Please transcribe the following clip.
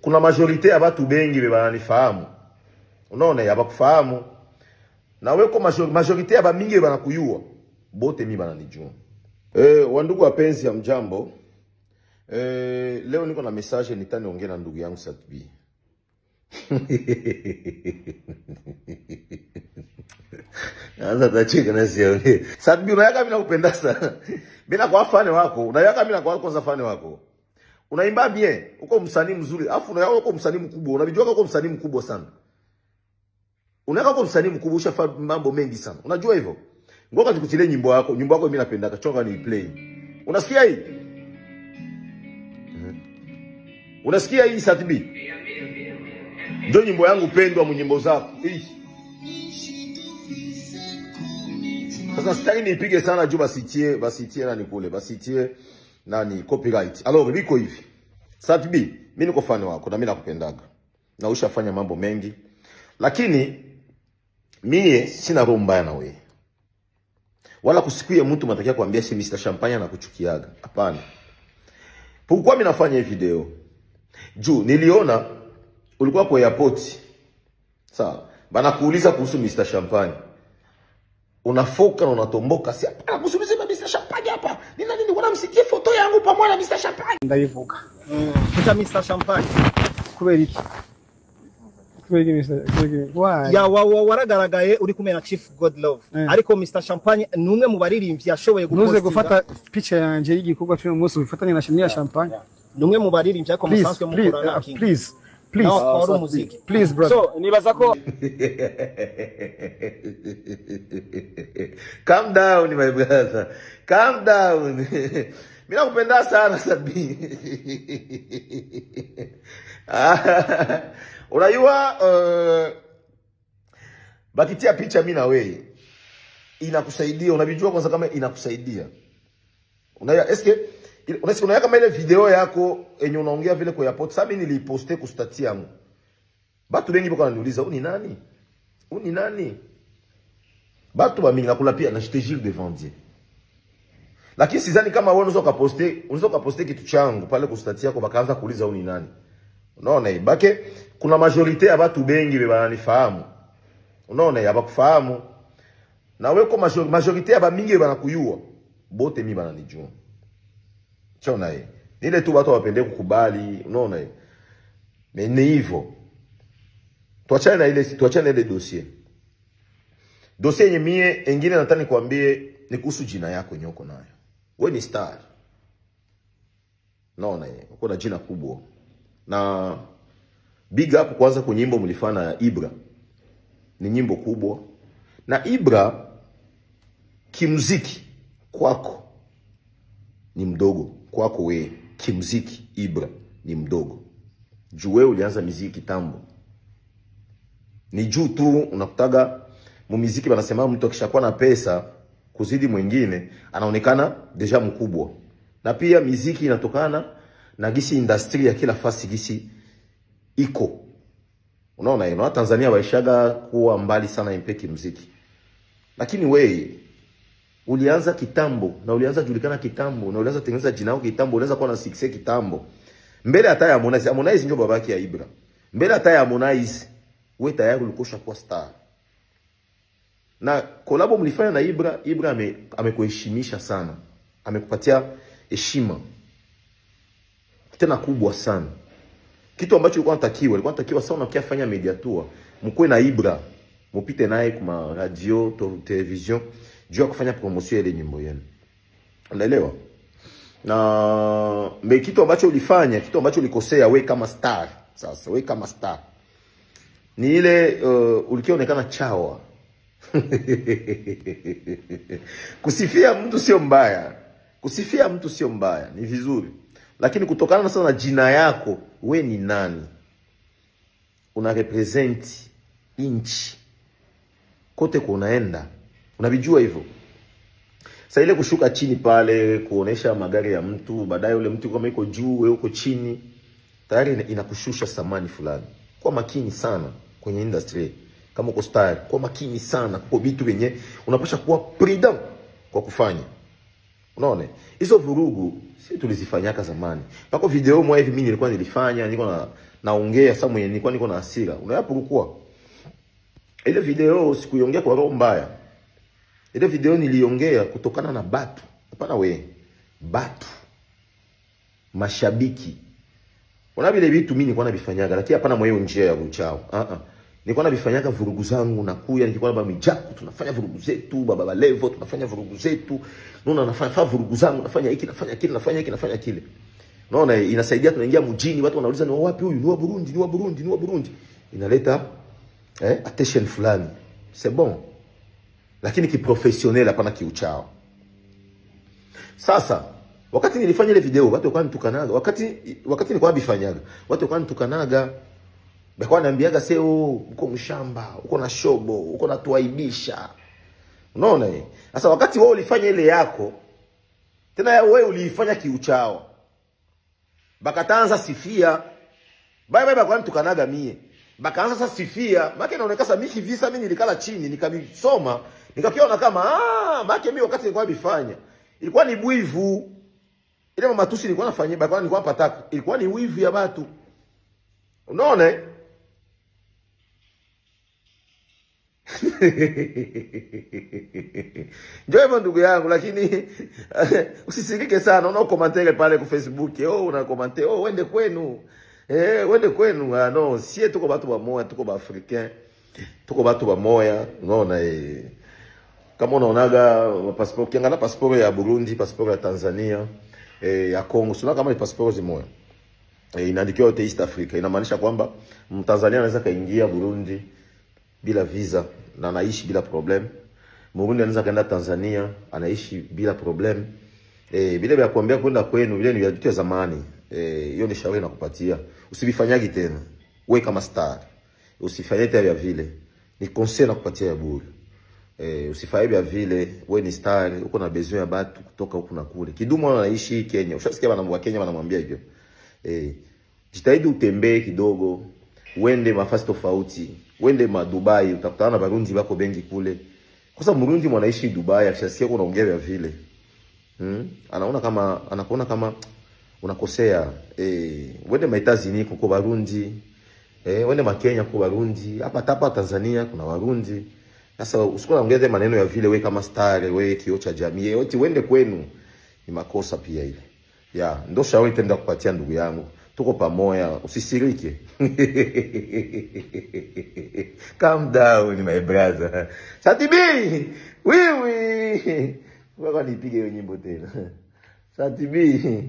kuna majorite ya watu bengi bananifahamu. Unaona yabakufahamu. Na weko majorite ya ba mingi banakuyua. Bote mi bananijua. Wandugu wapenzi ya mjambo. Leo niko na message nitaniongea na ndugu yangu Satbi. Anza tacheka na sione. Satbi unayaka mimi nakupenda sana. Mimi kwa fani wako, unayaka mimi kwa kwanza fani wako. Unaimba bien, uko msanii mzuri, afu unayaka uko msanii mkubwa, unajua uko msanii mkubwa sana. Unayaka uko msanii mkubwa, ushafanya mambo mengi sana. Unajua hivyo? Ngoja nikutilie nyimbo yako mimi napendaka, chonga ni play. Unasikia hii? Unasikia hii Satbi? Ndio nyimbo yangu pendwa mnyimbo zako. Sasa sitaki nipige sana juu basitie nani kule, basitie nani copyright. Alors liko hivi. Satbi, mimi niko fan wako na mimi nakupendaga. Na ushafanya mambo mengi. Lakini mie sina roho mbaya na wewe. Wala kusikia mtu matakia kuambia si Mr. Champagne na kuchukiaga. Hapana. Pourquoi mimi nafanya hii video? Juu niliona ulikuwa kwa airport. Sawa. Bana kuuliza kuhusu Mr. Champagne. Unafoka na unatomboka si hapana kuhusu Mr. Champagne hapa. Nina nini wanamsikie foto yangu pamoja na Mr. Champagne. Ndaivuka. Kuta Mr. Champagne. Kubera iki? Ya waragaragaye uri kumena Chief Godlove. Ariko Mr. Champagne numwe mu baririmbyi yashoboye gupostinga. Nuze gufata picture yanje y'igikorwa cyo munsi ubifatanye na Shania Champagne. Numwe mu baririmbyi ariko musanzwe mukorana kingi. Please brother. So nibaza ko Calm down my brother. Calm down. Mimi nakupenda sana Satbi. Unajua bakitia picha mimi na wewe inakusaidia, unabijua kwanza kama inakusaidia. Unaya eske unasikia kama ile video yako yenye unaongea vile kwa airport, sasa mimi niliposte ku status yangu. Batu wengi bako wananiuliza, "Uni nani? Uni nani?" Batu ba mingi nakula pia na je te jure devant Dieu. Lakini sidhani kama wewe unaweza kuposte kitu changu pale ku status yako bakaanza kuuliza uni nani. Unaona hii bake kuna majorite ya watu bengi bananifahamu. Unaona yabakufahamu. Na weko majorite ya ba mingi banakuyua. Bote mi bananijua. Chona hii. Nile tu watu wapende kukubali, unaona hii. Ni hivyo. Tuachane na ile dossier. Dossier yenye mie engine nataka nikwambie ni kuhusu jina yako nyoko nayo. Wewe ni star. Unaona hii. Uko na jina kubwa. Na big up kwanza kwa nyimbo mlifanya ya Ibra. Ni nyimbo kubwa. Na Ibra kimuziki kwako ni mdogo. Kwako wewe kimuziki Ibra ni mdogo. Juu wewe ulianza muziki kitambo. Ni juu tu unakutaga mu muziki wanasema mtu akishakuwa na pesa kuzidi mwingine anaonekana deja mkubwa. Na pia muziki inatokana na gisi industry ya kila fasi gisi iko. Unaona hiyo, Tanzania waishaga kuwa mbali sana impeki muziki. Lakini wewe ulianza kitambo na ulianza julikana kitambo na ulianza tengeneza jina lako kitambo, ulianza kuwa na success kitambo. Mbele hata ya Harmonize ndio babaki ya Ibra. Mbele hata ya Harmonize wewe tayari ulikosha kuwa star. Na kolabo mlifanya na Ibra amekuheshimisha sana. Amekupatia heshima tena kubwa sana. Kitu ambacho ulikuwa unatakiwa sana ukifanya media tour, mkwe na Ibra, mpite naye kwa radio, television, juu kufanya promotion ile nyimbo yenu. Unaelewa? Na kitu ambacho ulifanya, kitu ambacho ulikosea wewe kama star. Sasa wewe kama star ni ile ulikionekana chawa. Kusifia mtu sio mbaya. Kusifia mtu sio mbaya, ni vizuri. Lakini kutokana na sana jina yako, we ni nani? Una represent inchi. Kote kunaenda. Unabijua hivyo. Sasa ile kushuka chini pale, kuonesha magari ya mtu, baadaye ule mtu kama yuko juu, wewe uko chini, tayari inakushusha thamani fulani. Kwa makini sana kwenye industry. Kama uko star, kwa makini sana kwa vitu vyenye unapaswa kuwa prudent kwa kufanya. Unaona? Hizo vurugu sisi tulizifanyaka zamani. Pako video moja hivi mimi nilikuwa nilifanya, niko naongea sasa mwenye nilikuwa niko na hasira. Unayapo kwa ile video sikuiongea kwa roho mbaya. Ile video niliongea kutokana na batu. Hapana we. Batu. Mashabiki. Kuna vile vitu mimi nilikuwa nabifanyaga lakini hapana mwa hiyo njia ya uchao. Nilikuwa nabifanyaga vurugu zangu na kuya nilikuwa na Bamijaku tunafanya vurugu zetu, Baba Levo tunafanya vurugu zetu. Naona nafanya vurugu zangu, nafanya hiki, nafanya kile, nafanya hiki, nafanya kile. Naona inasaidia tunaingia mjini, watu wanauliza ni wapi huyu? Ni wa Burundi, ni wa Burundi, ni wa Burundi. Inaleta attention fulani. C'est bon. Lakini kiprofessionnel hapana kiuchao. Sasa wakati nilifanya ile video watu walikuwa nitukanaga, wakati nilikuwa bifanyaga, watu walikuwa nitukanaga. Bakwa naambiaga seo uko mshamba, uko na shobo, uko na tuaibisha. Unaona eh? Sasa wakati wewe ulifanya ile yako, tena wewe uliifanya kiuchao. Bakaanza sifia. Bye bakwa nitukanaga mie. Bakaanza sasa sifia, maana inaonekana mimi visa mimi nilikala chini, nikabisoma, nikakiona kama maana mimi wakati nilikuwa bifanya, ilikuwa ni bwivu. Ile matusi nilikuwa nafanyia, bakwa nilikuwa pataka, ilikuwa ni wivu ya watu. Unaona eh? Ndio hivyo ndugu yangu, lakini usisirike sana. Una commentaire pale kwa Facebook, una commentaire, wende kwenu. Wende kwenu. No, sie tuko batu ba moya, tuko ba africain. Tuko batu ba moya, unaona kama unaonaga passport, kiangana passport ya Burundi, passport ya Tanzania, ya Congo, sio kama ni passport zimoya. Inaandikiwa yote East Africa. Inamaanisha kwamba Mtanzania anaweza kaingia Burundi bila visa na anaishi bila problem. Burundi anaweza kaenda Tanzania anaishi bila problem. Bila ya kuambia kwenda kwenu vile ni vya vitu ya zamani. Hiyo ni shauri nakupatia. Usibifanyagi tena. Wewe kama star. Usifanye tena vile. Ni conseil nakupatia ya bure. Usifanye vya vile. Wewe ni star, uko na besoin ya watu kutoka huku na kule. Kidumu anaishi Kenya. Ushasikia wa Kenya wanamwambia hivyo. Jitahidi utembee kidogo, uende mafasi tofauti, uende Dubai, utakutana na Barundi bako bengi kule. Kwa sababu Murundi mwanaishi Dubai, akishasikia kuna ongea vile. Anakuona kama unakosea. Uende Maitazini kuko Barundi, uende Makenya kuko Barundi, hapa Tanzania kuna Warundi. Sasa usikona ongea maneno ya vile wewe kama star, wewe kioo cha jamii, yote uende kwenu. Ni makosa pia ile. Ndo shauri tenda kupatia ndugu yangu. Tuko pamoja, usisirike. Calm down my brother. Satibi! Oui. Wako nipige hiyo nyimbo tena. Satibi.